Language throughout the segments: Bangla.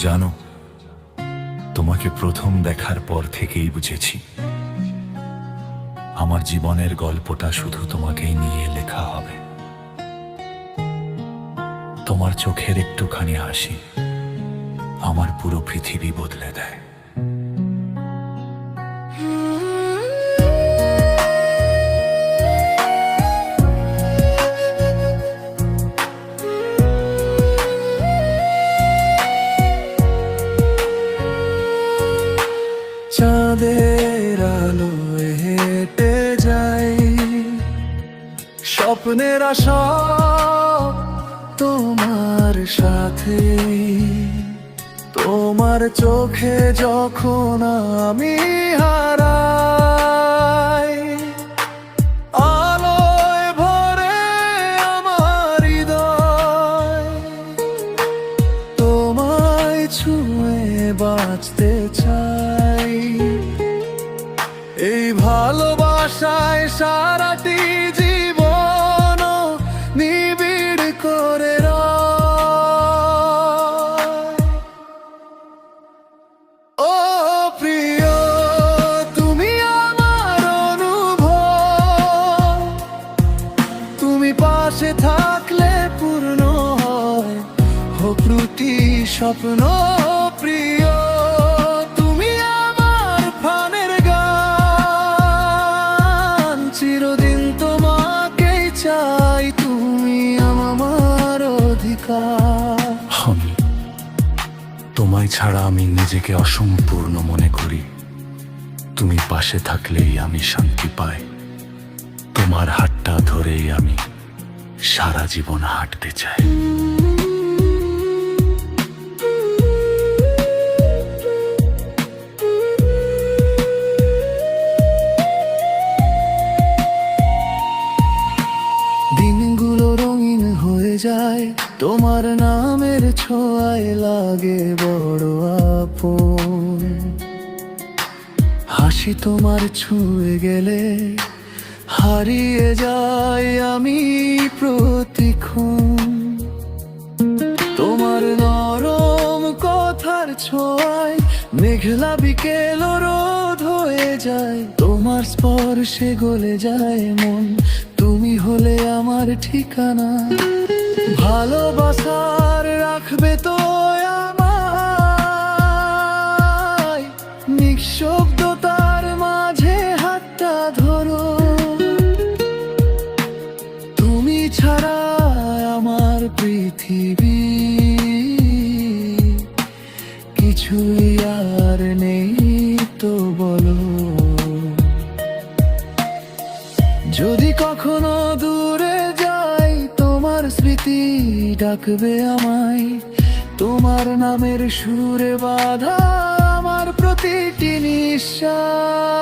জানো, তোমাকে প্রথম দেখার পর থেকেই বুঝেছি আমার জীবনের গল্পটা শুধু তোমাকেই নিয়ে লেখা হবে। তোমার চোখের একটুখানি হাসি আমার পুরো পৃথিবী বদলে দেয়। চাঁদের আলোয় হেঁটে যাই, স্বপ্নের আশা তোমার সাথে। তোমার চোখে যখন আমি হারাই, আলোয় ভরে আমার হৃদয়। তোমায় ছুঁয়ে বাঁচতে চাই, এই ভালোবাসায় সারাটি জীবন নিবিড় করে ও প্রিয়, তুমি আমার অনুভব। তুমি পাশে থাকলে পূর্ণ হয় প্রতি স্বপ্ন। প্রিয়, তুমি আমার প্রাণের গান, চিরদিন তোমাকেই চাই, তুমি আমার অধিকার। তোমায় ছাড়া আমি নিজেকে অসম্পূর্ণ মনে করি, তুমি পাশে থাকলেই আমি শান্তি পাই। তোমার হাতটা ধরেই আমি সারা জীবন হাঁটতে চাই। দিনগুলো রঙিন হয়ে যায়, তোমার নামের ছোঁয়ায় লাগে বড় আপন। হাসি তোমার ছুঁয়ে গেলে হারিয়ে যাই আমি প্রতিক্ষণ। তোমার নরম কথার ছোঁয়ায় মেঘলা বিকেল রোদ হয়ে যায়। তোমার স্পর্শে গলে যায় মন, তুমি হলে আমার ঠিকানা। ভালোবাসার রাখবে তো আমায়, নিঃশব্দতার মাঝে হাতটা ধরো। তুমি ছাড়া আমার পৃথিবী কিছুই আর নেই তো বলো। যদি কখনো দূরে যাই, তোমার স্মৃতি ডাকবে আমায়। তোমার নামের সুরে বাঁধা আমার প্রতিটি নিঃশ্বাস।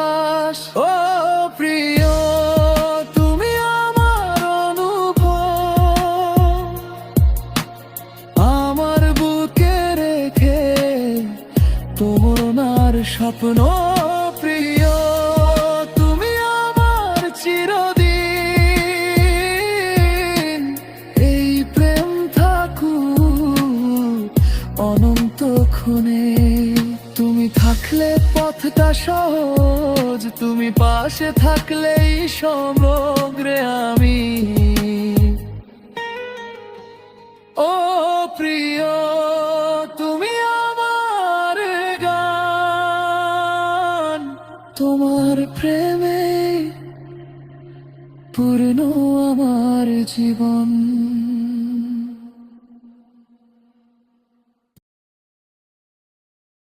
ও প্রিয়, তুমি আমার অনুভব, আমার বুকে রেখে তোমার স্বপ্ন। প্রিয়, তুমি আমার চিরদিন, এই প্রেম থাকুক অনন্তক্ষণে। তুমি থাকলে পথটা সহজ, তুমি পাশে থাকলেই সমগ্রে আমি। ও প্রিয়, তুমি আমার গান, তোমার প্রেমে পূর্ণ আমার জীবন।